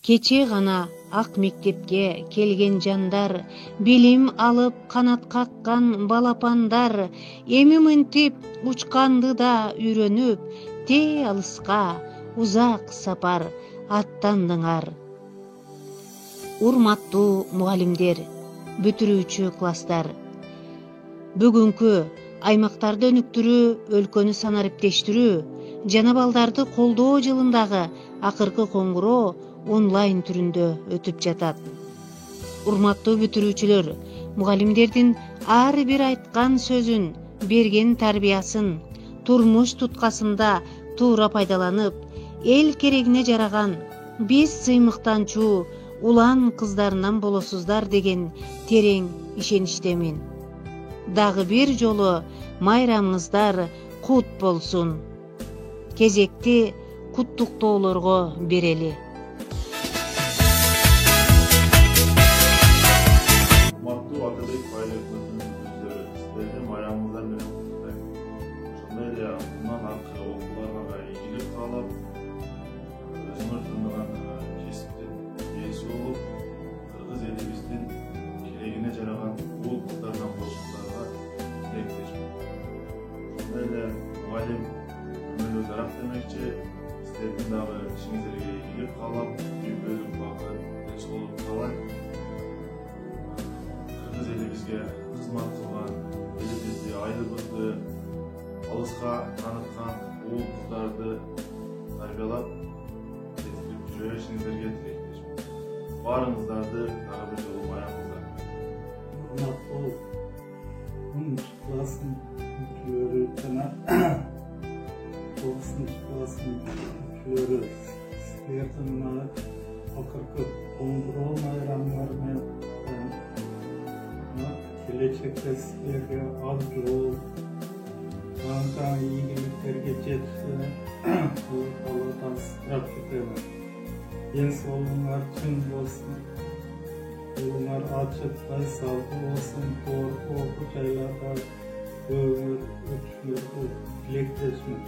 Кече гана ак мектепке келген жандар, билим алып канат каккан балапандар, эми мынтип учканды да үйрөнүп, те алыска узак сапар аттандыңар. Урматтуу мугалимдер, бүтүрүүчү класстар, бүгүнкү аймактарды өнүктүрүү, өлкөнү санариптештирүү жана балдарды колдоо жылындагы акыркы коңгуроо онлайн түрүндө өтүп жатат. Урматтуу бүтүрүүчүлөр, мугалимдердин ар бир айткан сөзүн, берген тарбиясын турмуш туткасында туура пайдаланып, эл керегине жараган биз сыймыктанчу улан кыздарынан болосуздар деген терең ишеничтемин. Дагы бир жолу майрамыңыздар кут болсун. Кезекти куттуктоолорго берели. Урматтуу Атабек Байлыктын өкүлдөрү, сиздерди майрамыңыздар менен куттуктайм. Ошондой эле мындан аркы окууларга ийгилик каалап, өзүңөр тандаган кесиптин ээси болуп, кыргыз элибиздин керегине жараган уул кыздардан болушуңарга тилектешмин. Ошондой эле мугалим өмүрү дарак демекчи, сиздердин дагы ишиңиздерге ийгилик каалап, үйгөлүк бакыт, тынччылык каалайм. Кыргыз элибизге кызмат кылган, элибизди айылыбызды алыска таныткан уул кыздарды тарбиялап, жетилип жүрүшүңүздөргө тилектешмин. Баарыңыздарды дагы бир жолу майрамыңыздар. Урматтуу 10 класстын мүчөлөрү жана 9 класстын мүчөлөрү, сиздердин мына акыркы коңгуроо майрамыңар менен келечекте сиздерге ал жол жаңы ийгиликтерге жетишине Алладан сурап кетемин. Ден соолугуңар чың болсун, жолуңар ачык, байсалдуу болсун, тоору окуу жайларда өмүр өтүшүңөргө тилектешмин.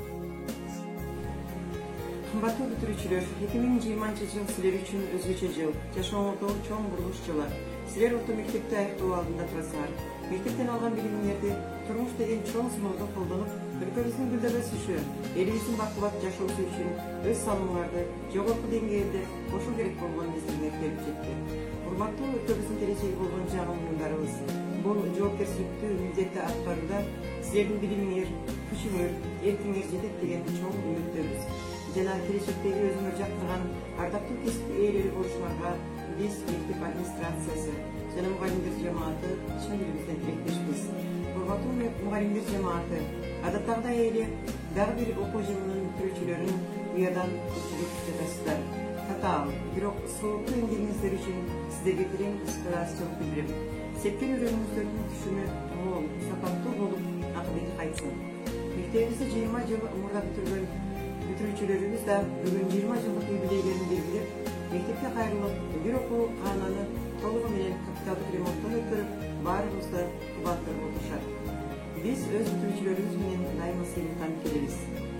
Кымбаттуу бүтүрүүчүлөр, 2020 жыл силер үчүн өзгөчө жыл, жашооңордо чоң бурулуш жылы. Силер орто мектепти аяктоо алдында турасыздар. Мектептен алган билимиңерди турмуш деген чоң сыноодо колдонуп, өлкөбүздүн гүлдөбөсү үчүн, элибиздин бакубат жашоосу үчүн өз салымыңарды жогорку деңгээлде кошуу керек болгон мезгилиңер келип жетти. Урматтуу өлкөбүздүн келечеги болгон жагым уюмдарыбыз, бул жоопкерчиликтүү милдетти аткарууда силердин билимиңер, күчүңөр, эркиңер жетет деген чоң үмүттөбүз. Жана келечектеги өзүңөр жактырган ардактуу кесип ээлери болушуңарга биз мектеп администрациясы жана мугалимдер жамааты чын дилибизден тилектешпиз. Урматтуу мугалимдер жамааты, адаттагыдай эле дагы бир окуу жылынын бүтүрүүчүлөрүн уядан күтүп жатасыздар. Татаал, бирок сооптуу эмгегиңиздер үчүн сиздерге терең ысырчылык билдирем. Сепкен үйрөнүүңүздөрдүн түшүмү мол, сапаттуу болуп, акыбети кайтсын. Мектебибизди 20 жыл мурда бүтүргөн бүтүрүүчүлөрүбүз да бүгүн 20 жылдык юбилейлерин белгилеп, мектепке кайрылып, бир окуу каананы толугу менен капиталдык ремонттон өткөрүп, баарыбызды кубаттырып отурушат. Биз өз бүтүрүүчүлөрүбүз менен дайыма сыймыктанып келебиз.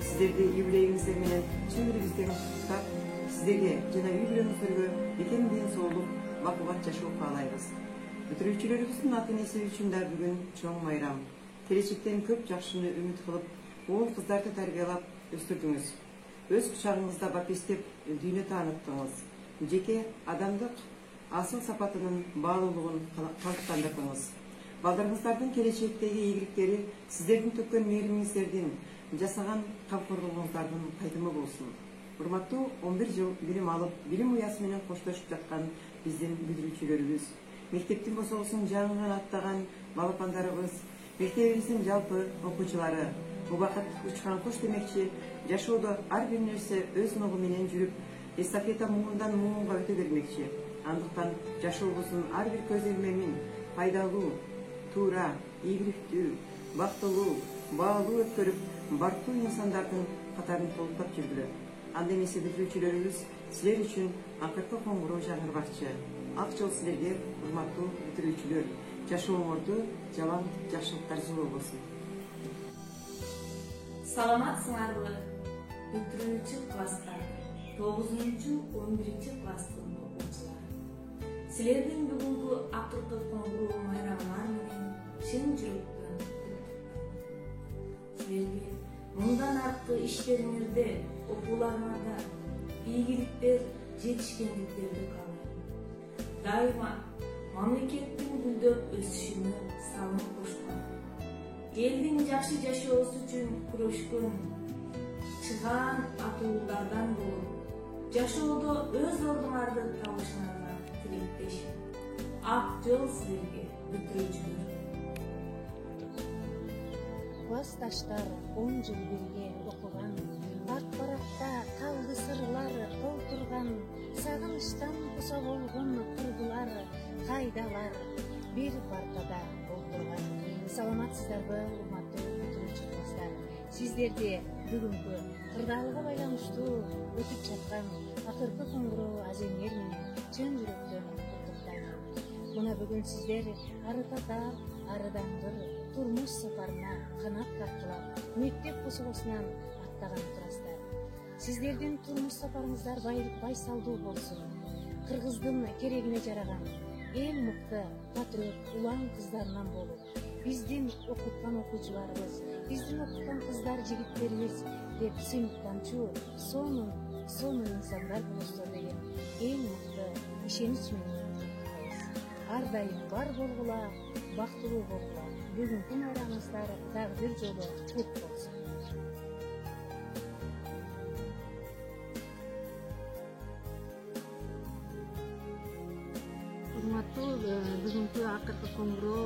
Сиздерди юбилейиңиздер менен чын дилибизден куттуктап, сиздерге жана үй бүлөңүздөргө бекем ден соолук, бакубат жашоо каалайбыз. Бүтүрүүчүлөрүбүздүн аты энеси үчүн да бүгүн чоң майрам. Келечектен көп жакшыны үмүт кылып, уул кыздарды тарбиялап өстүрдүңүз. Өз кучагыңызда бапестеп дүйнө тааныттыңыз. Жеке адамдык асыл сапатынын баалуулугун калыптандырдыңыз. Балдарыңыздардын келечектеги ийгиликтери сиздердин төккөн мээримиңиздердин, жасаган камкорлугуңуздардын кайтымы болсун. Урматтуу 11 жыл билим алып, билим уясы менен коштошуп жаткан биздин бүтүрүүчүлөрүбүз, мектептин босогусун жаңы аттаган балапандарыбыз, мектебибиздин жалпы окуучулары, убакыт учкан кош демекчи, жашоодо ар бир нерсе өз ногу менен жүрүп, эстафета муундан муунга өтө бермекчи. Андыктан жашообуздун ар бир көз илмемин пайдалуу, туура, ийгиликтүү, бактылуу, баалуу өткөрүп, барктуу инсандардын катарын толуктап жүргүлө. Анда эмесе бүтүрүүчүлөрүбүз силер үчүн акыркы коңгуроо жаңырбакчы. Ак жол силерге, урматтуу бүтүрүүчүлөр. Жашооңорду жалаң жакшылыктар жылуу болсун. Саламатсыңарбы, бүтүрүүчү класстар. 9-11 класстын окуучулары. Силердин бүгүнкү акыркы коңгуроо майрамыңар менен чын жүрөктөн силерге мындан аркы иштериңерде, окууларыңарда ийгиликтер, жетишкендиктерди каалайм. Дайыма мамлекеттин гүлдөп өсүшүнө салым кошкон, элдин жакшы жашоосу үчүн күрөшкөн, чыгаан атуулардан болуп, жашоодо өз ордуңарды табышыңарга тилектешим. Ак жол силерге, бүтүрүүчүлөр. Классташтар 10 жыл бирге окуган, ак баракта калды сырлар толтурган, сагынычтан куса болгон курбулар, кайдалар бир партада олтурган. Саламатсыздарбы, урматтуу бүтүрүүчү класстар? Сиздерди бүгүнкү кырдаалга байланыштуу өтүп жаткан акыркы коңгуроо аземер менен чын жүрөктөн куттуктайм. Мына бүгүн сиздер ары татаап, ары даңгыр турмуш сапарына канат каркылап, мектеп кособосунан аттаган турасыздар. Сиздердин турмуш сапарыңыздар байсалдуу болсун. Кыргыздын керегине жараган эң мыкты патриот улан кыздарынан болуп, биздин окуткан окуучуларыбыз, биздин окуткан кыздар жигиттерибиз деп сыймыктанчу сонун инсандар болосуздар деген эң мыкты ишенич менен куттуктайбыз. Ар дайым бар болгула, бактылуу болгула. Бүгүнкү майрамыңыздар дагы бир жолу кут болсун. Урматтуу бүгүнкү акыркы коңгуроо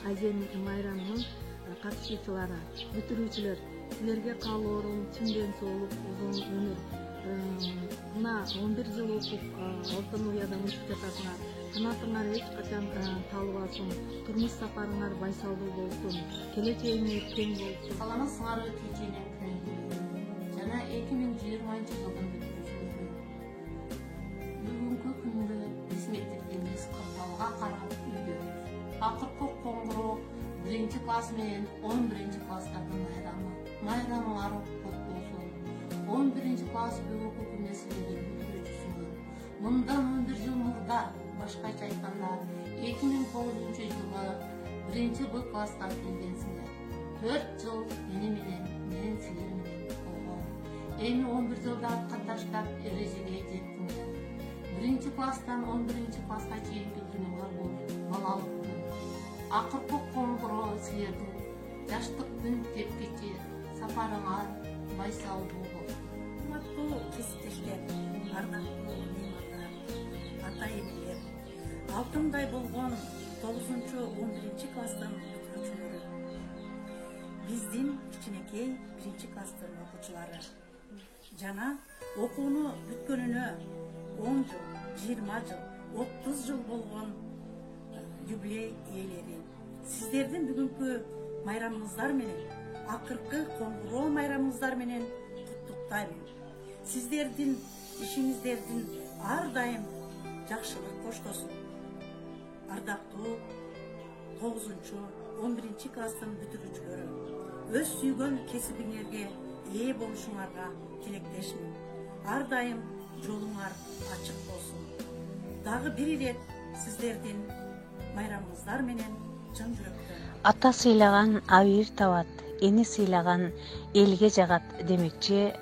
азем майрамынын катышуучулары, бүтүрүүчүлөр, силерге каалоорум чын ден соолук, узун өмүр. Мына 11 жыл окуп, Алтын Уядан өтүп жатасыңар. Канатыңар эч качан талбасын, турмуш сапарыңар байсалдуу болсун, келечегиңер кең болсун. Саламатсыңарбы кеченен күн. Жана 2020 жылдын бүтүрүүчүлөрү. Бүгүнкү күндө биз мектептебиз кырдаалга карап үйдөбүз. Акыркы коңгуроо 1 класс менен 11 класстардын майрамы. Майрамыңар кут болсун. 11 класс бүгүнкү күндө силердин бүтүрүүчүсүңөр. Мындан 11 жыл мурда, башкача айтканда, 2009 жылы 1 Б класска келгенсиңер. 4 жыл мен силер менен болгон. Эми 11 жылда катташтап эрежеге жеттиңер. 1 класстан 11 класска чейинки күнүңөр бул балалык күн. Акыркы коңгуроо силердин жаштыктын тепкичи сапарыңар байсалдуу болсун. Урматтуу кесиптештер, ардактуу меймандар, ата-энелер, алтындай болгон 9-11 класстын бүтүрүүчүлөрү, биздин кичинекей 1 класстын окуучулары жана окууну бүткөнүнө 10 жыл, 20 жыл, 30 жыл болгон юбилей ээлери. Сиздердин бүгүнкү майрамыңыздар менен, акыркы коңгуроо майрамыңыздар менен куттуктайм. Сиздердин ишиңиздердин ар дайым жакшылык коштосун. Ардактуу 9-11 класстын бүтүрүүчүлөрү, өз сүйгөн кесибиңерге ээ болушуңарга тилектешмин. Ар дайым жолуңар ачык болсун. Дагы бир ирет сиздердин майрамыңыздар менен чын жүрөктөн. Ата сыйлаган абийир табат, эни сыйлаган элге жагат демекчи,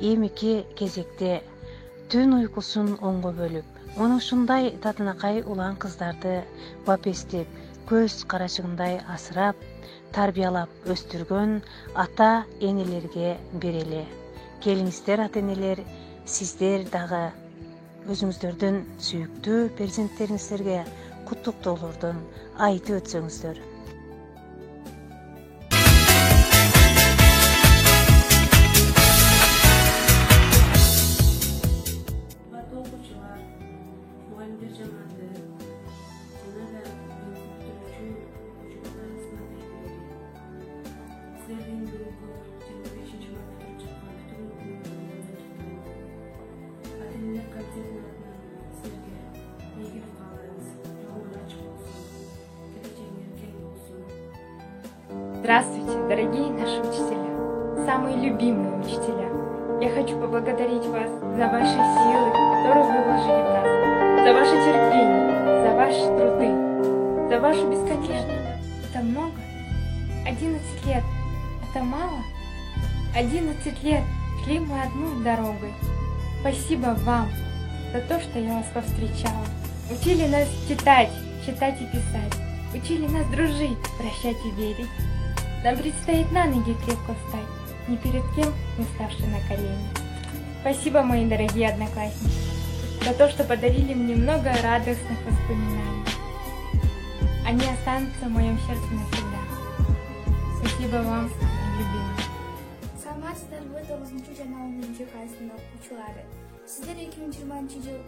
эмики кезекте түн уйкусун оңго бөлүп, муну ушундай татынакай улан кыздарды бапестеп, көз карашыгындай асырап, тарбиялап өстүргөн ата энелерге берели. Келиңиздер ата энелер, сиздер дагы өзүңүздөрдүн сүйүктүү перзенттериңиздерге куттуктоолордун айтып өтсөңүздөр. Здравствуйте, дорогие наши учителя, самые любимые учителя. Я хочу поблагодарить вас за ваши силы, которые вы вложили в нас, за ваше терпение, за ваши труды, за вашу бесконечность. Это много? 11 лет. Это мало? 11 лет шли мы одной дорогой. Спасибо вам за то, что я вас повстречала. Учили нас читать и писать. Учили нас дружить, прощать и верить. Нам предстоит на ноги крепко встать, ни перед кем не ставши на колени. Спасибо, мои дорогие одноклассники, за то, что подарили мне много радостных воспоминаний. Они останутся в моем сердце навсегда. Спасибо вам, любимые. Саламатсыздар, вы 9 жана 10 классының окуучулары. Сиздер 2020 жыл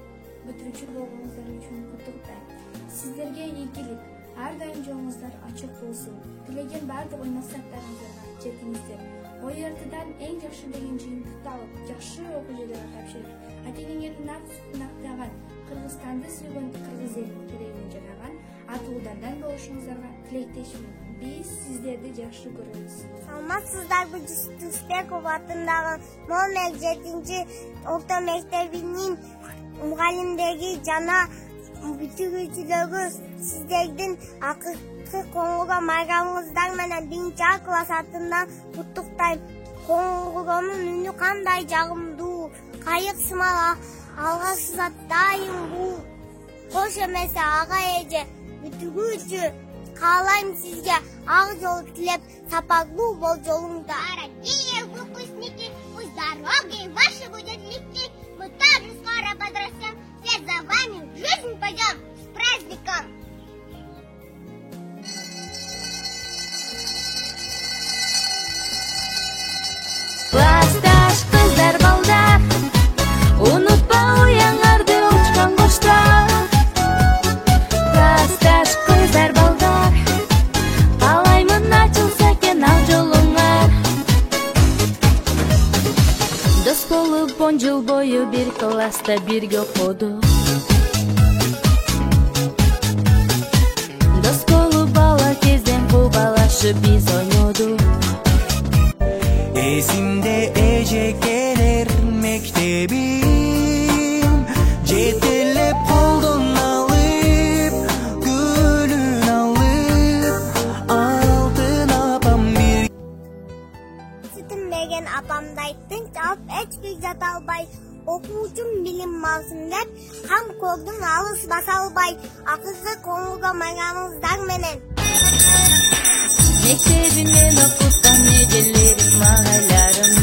бүтүрүүчү болгонуңуздар үчүн куттуктайм. Сиздерге ийгилик, ар дайым жолуңуздар ачык болсун. Тилеген бардык ой максаттарыңызга жетиңиздер. ОЕРТдан эң жакшы деген жыйынтыкты алып, жакшы окуучуларга тапшырып, ата-энеңердин ак сүтүн актаган, Кыргызстанды сүйгөн кыргыз элин тирегин жараган атуулардан болушуңуздарга тилектешмин. Биз сиздерди жакшы көрөбүз. Саламатсыздар, бул Жүсүпбеков атындагы номер 7 орто мектебинин мугалимдери жана бүтүрүүчүлөрү сиздердин акыркы коңгуроо майрамыңыздар менен 1 класс атынан куттуктайм. Коңгуроонун үнү кандай жагымдуу, кайык сымал алгасыз аттайым бул. Кош эмесе ага эже бүтүрүүчү каалайм сизге ак жол тилеп, сапарлуу бол жолуңда. Дорогие выпускники, пусть дороги ваши будут легки. Мы также скоро подрастем, вслед за вами в жизнь пойдем. С праздником! Классташ кыздар балдар, унутпа уяңарды учкан коштар. Классташ кыздар балдар, каалаймын ачылса экен ал жолуңа. Дос болуп 10 жыл бою бир класста бирге окудук. Дос болуп бала кезден кубалашып биз ойнодук. Esimde ecekeler mektebim, cetelep koldan alıp, gülün alıp, altın apam bir. Sütüm bergen apamdayttın, cevap hiçbir zat albay. Okuucum bilim alsın dep, ham koldun alыс basalbay. Akızlı konuga mayramızdan menen. Мектебинен окуткан эжелерим, агаларым.